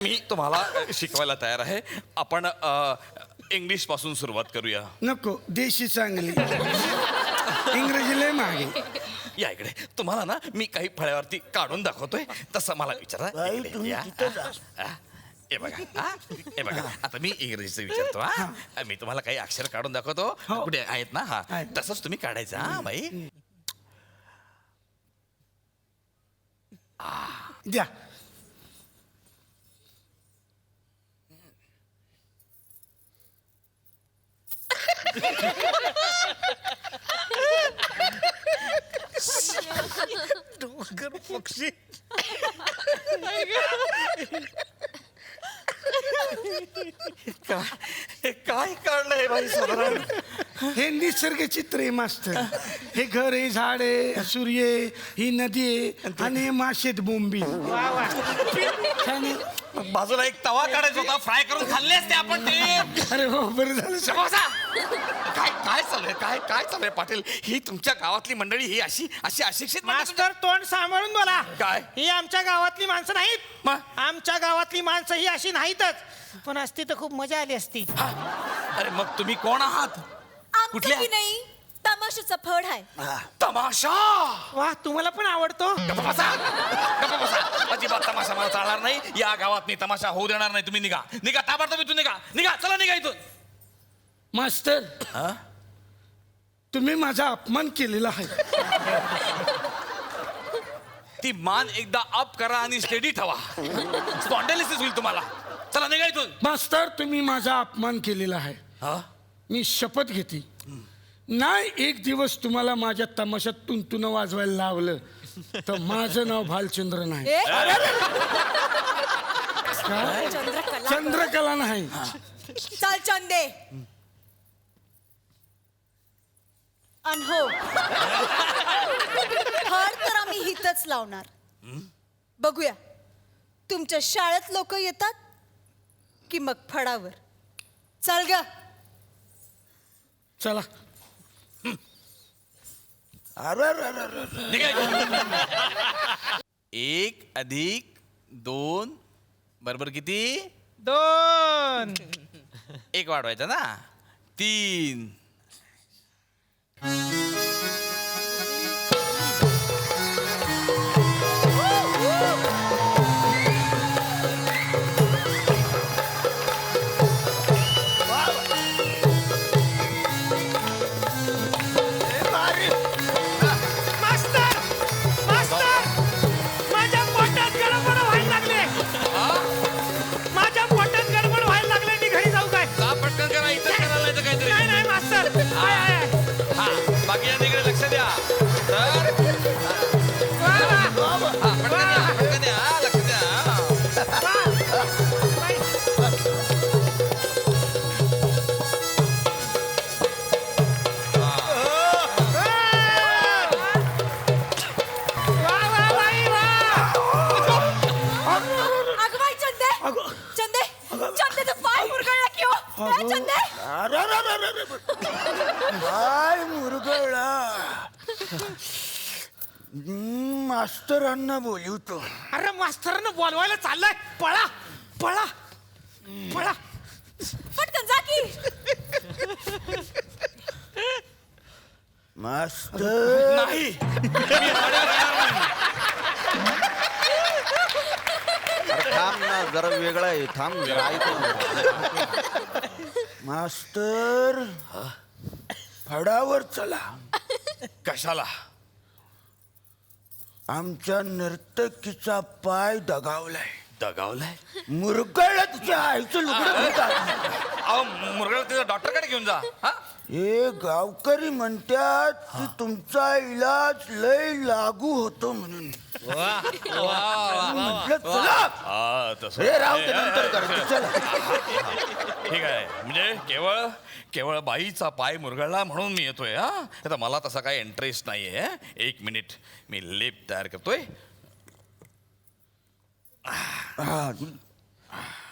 मी तुम्हाला शिकवायला तयार आहे. आपण इंग्लिश पासून सुरुवात करूया. नको, देशी चांगली. इंग्रजी लय मागे. या इकडे. तुम्हाला ना मी काही फळ्यावरती काढून दाखवतोय, तसं मला विचारा. बाई, इकडे तुम्ही या. तिथं जा. हे बघा, हे बघा. आता मी इंग्रजीचं विचारतो. मी तुम्हाला काही अक्षर काढून दाखवतो. हो. कुठे आहेत ना? हा, आहेत. तसंच तुम्ही काढायचं. हा बाई. द्या. डोंगर पक्षी काय काढलंय बाई साधारण? हे निसर्ग चित्र आहे मास्तर. हे घर आहे, झाड आहे, सूर्य आहे, ही नदी आहे आणि हे माशेत बोंबी. छान आहे. बाजूला एक तवा काढायचा होता, फ्राय करून खाल्ले असते आपण ते. अरे हो, बरं झालं. बसा. काय काय चाललंय? काय काय चाललंय पाटील? ही तुमच्या गावातली मंडळी ही अशी अशी अशिक्षित मास्टर तोंड सांभाळून बोला. काय? ही आमच्या गावातली माणसं नाहीत. मग? आमच्या गावातली माणसं ही अशी नाहीतच. पण असती तर खूप मजा आली असती. अरे मग तुम्ही कोण आहात? कुठल्या? आमचं की नाही तमाशाचा फड आहे. तमाशा. वा, तुम्हाला पण आवडतो. गप्प बसा. गप्प बसा. अजिबात तमाशा मला चालणार नाही. या गावात मी तमाशा होऊ देणार नाही. तुम्ही निघा, निघा, ताबडतोब इथून निघा, निघा, चला निघा इथून. मास्तर, तुम्ही माझा अपमान केलेला आहे. ती मान एकदा अप करा आणि स्टेडी ठेवा. स्पॉन्टेलिसिस होईल तुम्हाला. चला निघा इथून. मास्तर, तुम्ही माझा अपमान केलेला आहे. मी शपथ घेते, नाही एक दिवस तुम्हाला माझ्या तमाशात तुंतुन वाजवायला लावलं तर माझं नाव भालचंद्र नाही. ए? काय? चंद्रकला नाही. चल चंदे. अन हो, फड तर आम्ही हिथच लावणार. बघूया तुमच्या शाळेत लोक येतात की मग फडावर. चल ग. चला. निघा इथून. 1 + 2 बरोबर किती? 2. 1 वाढवायचा ना. 3. मास्तर, मास्तर, माझ्या पोटात गडबड व्हायला लागले. माझ्या पोटात गडबड व्हायला लागले. मी घरी जाऊ काय? का पटकन करा, इथं करायला नाही तर काहीतरी. नाही नाही मास्तर. I, I, I. हा, बाकीच्या तिकडे लक्ष द्या. तर वा, वा. हा, पटकन या, हा, लक्ष द्या. अगं बाई चंदे. चंदे, चंदेचा पाय मुरगळला की हो? ए, चंदे. काय मुरगळला. मास्तरांना बोलवतो. अरे मास्तरांना बोलवायला चाललाय. पळा पळा पळा. पटकन जा की. मास्तर नाही, मी झाडावर येणार नाही. थांब ना, जरा वेगळा आहे. थांब जरा ऐक. मास्तर फडावर चला. कशाला? आमच्या नर्तकीचा पाय दगावलाय. दगावलाय? मुरगळला तिच्या आईचं लुगडं घेतात. अहो, मुरगळ तिथं डॉक्टरकडे घेऊन जा. हा, हे गावकरी म्हणतात की तुमचा इलाज लय लागू होतो म्हणून. म्हटलं चला. तसं हे राहू दे, नंतर करायचं. चला. ठीक आहे. म्हणजे केवळ केवळ बाईचा पाय मुरगळला म्हणून मी येतोय. हा, आता मला तसा काही इंटरेस्ट नाहीये. 1 मिनिट, मी लेप तयार करतोय. हा.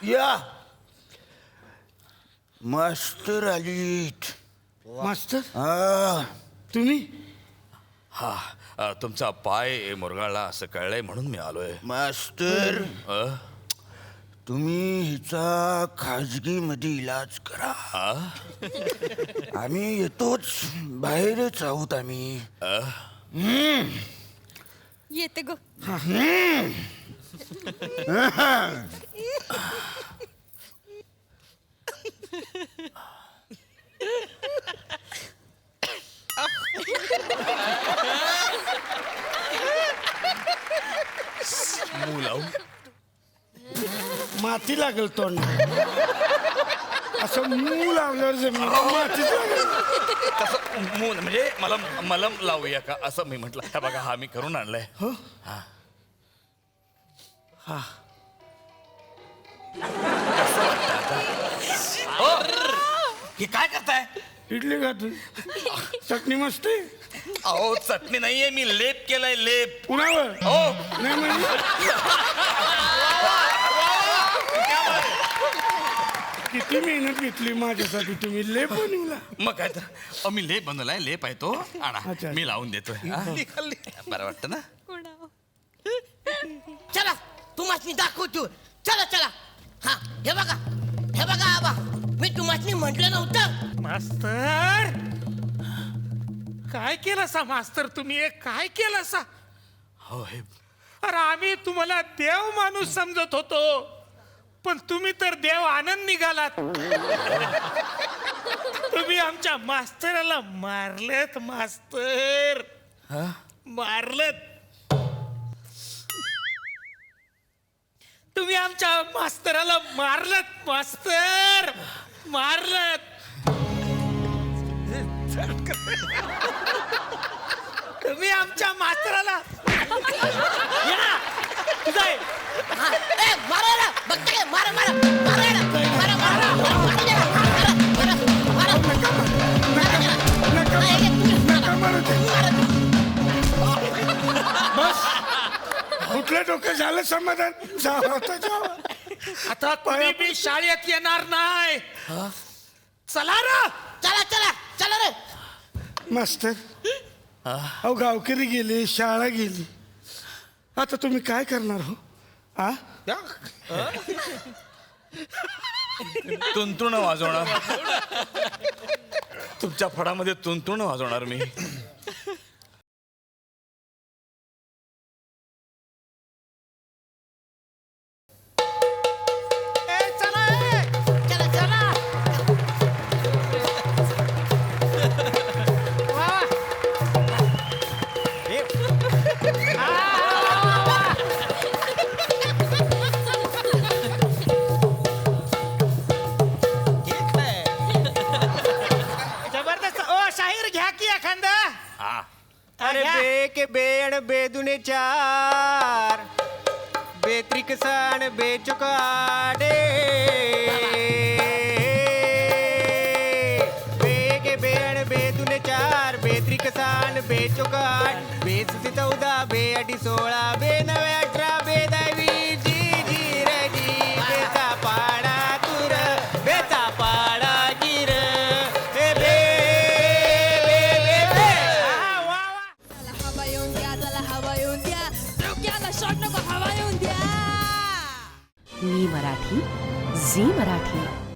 या मास्तर आलीत. मास्तर, हा. तुम्ही तुमचा पाय मुरगाळला असं कळलंय म्हणून मी आलोय. मास्तर तुम्ही हिचा खाजगीमध्ये इलाज करा. आम्ही येतोच, बाहेरच आहोत आम्ही. येते ग. मूल लावू. माती लागेल तोंड. असं मूळ लावल्यावर जमिनीला माती लागेल. तसं मूल म्हणजे मला मलम लावूया का असं मी म्हटलं. हे बघा हा मी करून आणलाय. हो हा. हा. हो. हे काय करताय? इडली खातो. चटणी मस्त आहे. अहो चटणी नाहीये, मी लेप केलाय लेप. कुणावर? हो. नाही म्हणजे किती मेहनत घेतली माझ्यासाठी तुम्ही लेप बनवला. मग काय तर मी लेप बनवलाय. लेप आहे तो. आणा अच्छा. मी लावून देतोय. हा? बरं वाटतं ना? चला तुम्हाला दाखवतो. चला चला. हा हे बघा आबा, मी तुम्हाला म्हटलं नव्हतं. मास्तर काय केलं सा मास्तर तुम्ही हे काय केलं सा? हो हे अरे आम्ही तुम्हाला देव माणूस समजत होतो, पण तुम्ही तर देव आनंद निघालात. तुम्ही आमच्या मास्तराला मारलेत मास्तर. मारलेत तुम्ही आमच्या मास्तराला मारलत मास्तर. मारलत. तुम्ही आमच्या मास्तराला ये ना, तुझं आहे. हा, ए, मारा ना. बघता काय? मारा मारा मारा ना. मारा मारा मारा जरा. मारा मारा मारा. नका मारू ते. बस कुठलं डोकं झालं समाधान. जावं आता जावं. आता कोणी बी शाळेत येणार नाही. चला ना. चला चला चला रे. मास्तर अहो गावकरी गेले, शाळा गेली, आता तुम्ही काय करणार हो? आ तुंतुण वाजवणार. तुमच्या फडामध्ये तुंतुण वाजवणार मी. चला चला चला. जबरदस्त. ओ शाहीर घ्या की एखादा. हा अरे बे के बेड बेदुने चार बेत्रिक सन बेचुकाडे बे के बेड बेदुने चार बेत्रिक सन बेचुकाड बेसुती 14 बे 16 बे 9 18 बे 10